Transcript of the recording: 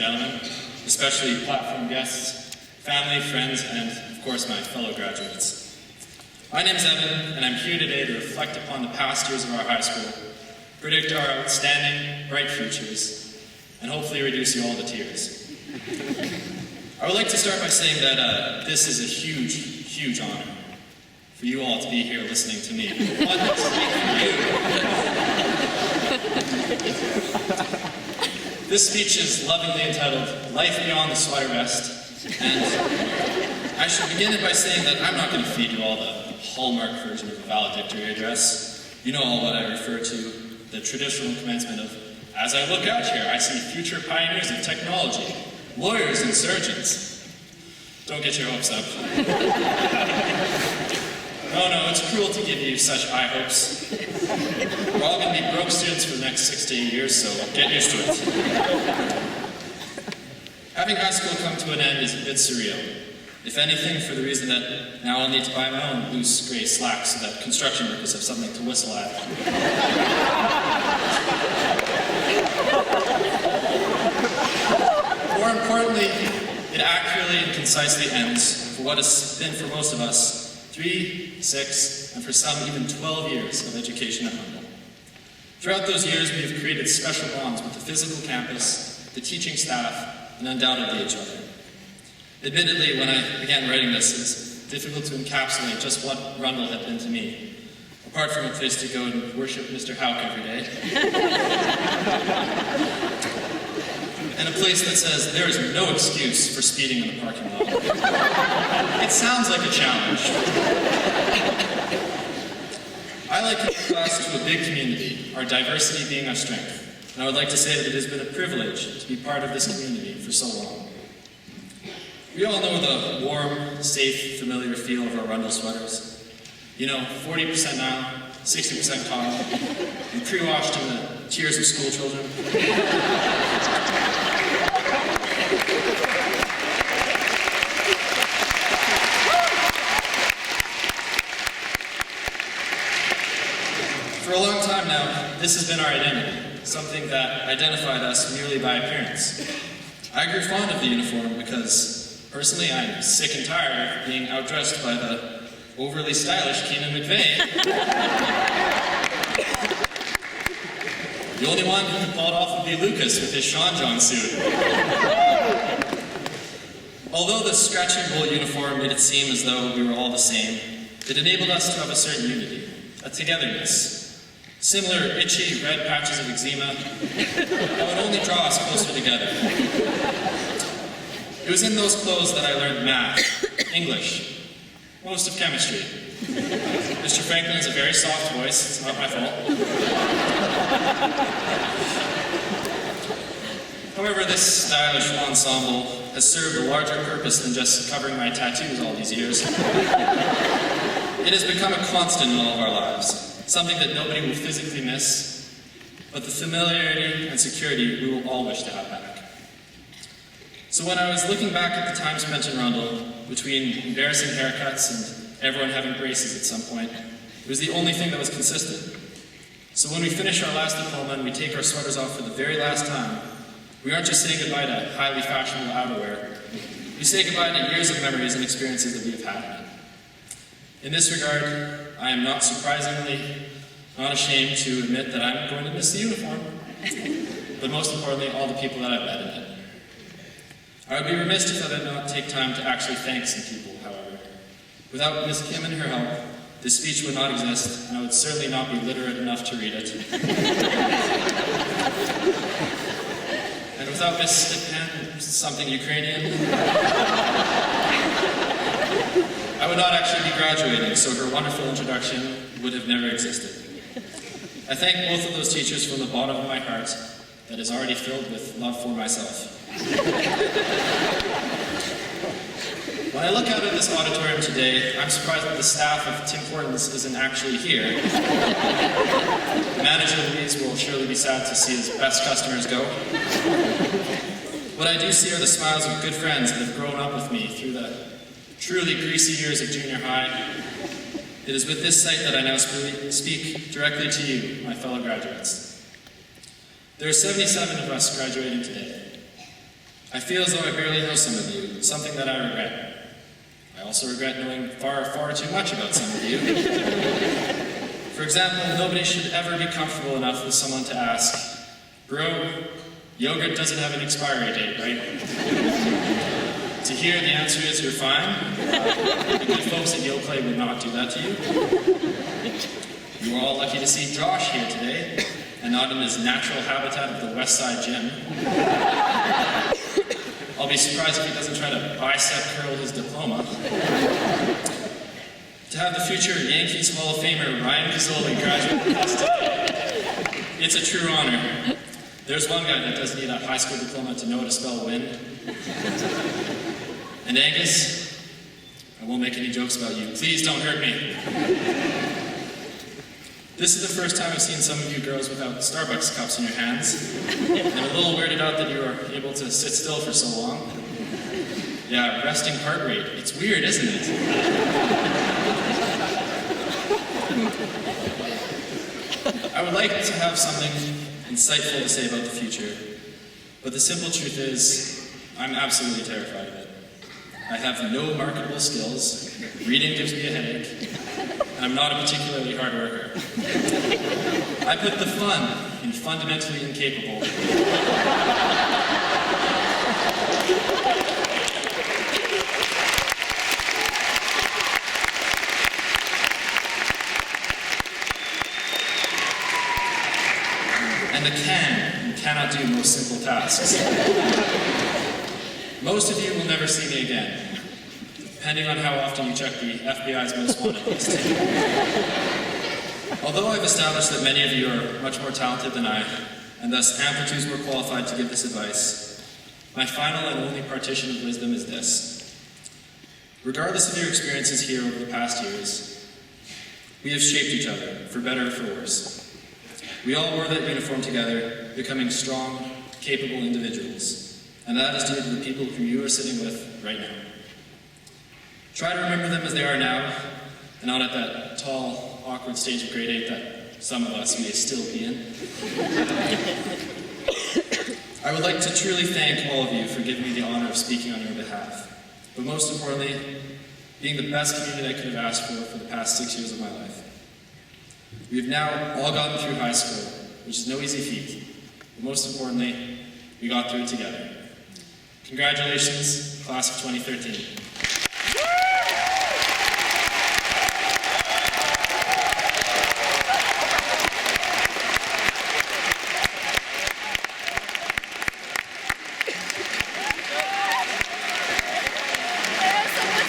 gentlemen, especially platform guests, family, friends, and of course my fellow graduates. My name's Evan, and I'm here today to reflect upon the past years of our high school, predict our outstanding, bright futures, and hopefully reduce you all to tears. I would like to start by saying that this is a huge, huge honor for you all to be here listening to me. One that's for you. This speech is lovingly entitled, Life Beyond the Sweater Vest, and I should begin it by saying that I'm not going to feed you all the hallmark version of a valedictorian address. You know all what I refer to, the traditional commencement of, as I look out here, I see future pioneers of technology, lawyers and surgeons. Don't get your hopes up. No, it's cruel to give you such high hopes. We're all going to be broke students for the next 6 to 8 years, so get used to it. Having high school come to an end is a bit surreal. If anything, for the reason that now I'll need to buy my own loose gray slacks so that construction workers have something to whistle at. More importantly, it accurately and concisely ends for what has been for most of us 3, 6, and for some even 12 years of education at Rundle. Throughout those years, we have created special bonds with the physical campus, the teaching staff, and undoubtedly each other. Admittedly, when I began writing this, it's difficult to encapsulate just what Rundle had been to me, apart from a place to go and worship Mr. Houck every day. And a place that says there is no excuse for speeding in the parking lot. It sounds like a challenge. I like to class to a big community, our diversity being our strength, and I would like to say that it has been a privilege to be part of this community for so long. We all know the warm, safe, familiar feel of our Rundle sweaters. You know, 40% nylon, 60% cotton, and pre-washed in the tears of school children. For a long time now, this has been our identity, something that identified us merely by appearance. I grew fond of the uniform because, personally, I'm sick and tired of being outdressed by the overly stylish Keenan McVeigh. The only one who could pull it off would be Lucas with his Sean John suit. Although the scratchy bull uniform made it seem as though we were all the same, it enabled us to have a certain unity, a togetherness. Similar itchy red patches of eczema that would only draw us closer together. It was in those clothes that I learned math, English, most of chemistry. Mr. Franklin has a very soft voice, it's not my fault. However, this stylish ensemble has served a larger purpose than just covering my tattoos all these years. It has become a constant in all of our lives, something that nobody will physically miss, but the familiarity and security we will all wish to have back. So when I was looking back at the time spent in Rundle, between embarrassing haircuts and everyone having braces at some point, it was the only thing that was consistent. So when we finish our last diploma and we take our sweaters off for the very last time, we aren't just saying goodbye to highly fashionable outerwear. We say goodbye to years of memories and experiences that we have had. In this regard, I am not surprisingly not ashamed to admit that I'm going to miss the uniform, but most importantly, all the people that I've met in it. I would be remiss if I did not take time to actually thank some people, however. Without Miss Kim and her help, this speech would not exist, and I would certainly not be literate enough to read it. And without Miss Stipan, something Ukrainian, I would not actually be graduating, so her wonderful introduction would have never existed. I thank both of those teachers from the bottom of my heart that is already filled with love for myself. When I look out at this auditorium today, I'm surprised that the staff of Tim Hortons isn't actually here. Manager Louise will surely be sad to see his best customers go. What I do see are the smiles of good friends that have grown up with me through the truly greasy years of junior high. It is with this sight that I now speak directly to you, my fellow graduates. There are 77 of us graduating today. I feel as though I barely know some of you, something that I regret. I also regret knowing far, far too much about some of you. For example, nobody should ever be comfortable enough with someone to ask, "Bro, yogurt doesn't have an expiry date, right?" To hear the answer is, "You're fine." The good folks at YoPlay would not do that to you. You are all lucky to see Josh here today, and not in his natural habitat of the West Side Gym. I'll be surprised if he doesn't try to bicep curl his diploma. To have the future Yankees Hall of Famer Ryan Gazzoli graduate with us today, it's a true honor. There's one guy that doesn't need a high school diploma to know how to spell win. And Angus, I won't make any jokes about you. Please don't hurt me. This is the first time I've seen some of you girls without Starbucks cups in your hands. I'm a little weirded out that you are able to sit still for so long. Yeah, resting heart rate. It's weird, isn't it? I would like to have something insightful to say about the future, but the simple truth is, I'm absolutely terrified of it. I have no marketable skills, reading gives me a headache, and I'm not a particularly hard worker. I put the fun in fundamentally incapable. And the cannot do most simple tasks. Most of you will never see me again, depending on how often you check the FBI's most wanted list. Although I've established that many of you are much more talented than I, and thus amplitudes more qualified to give this advice, my final and only partition of wisdom is this. Regardless of your experiences here over the past years, we have shaped each other, for better or for worse. We all wore that uniform together, becoming strong, capable individuals. And that is due to the people whom you are sitting with right now. Try to remember them as they are now, and not at that tall, awkward stage of grade 8 that some of us may still be in. I would like to truly thank all of you for giving me the honor of speaking on your behalf, but most importantly, being the best community I could have asked for the past 6 years of my life. We have now all gotten through high school, which is no easy feat, but most importantly, we got through it together. Congratulations, class of 2013.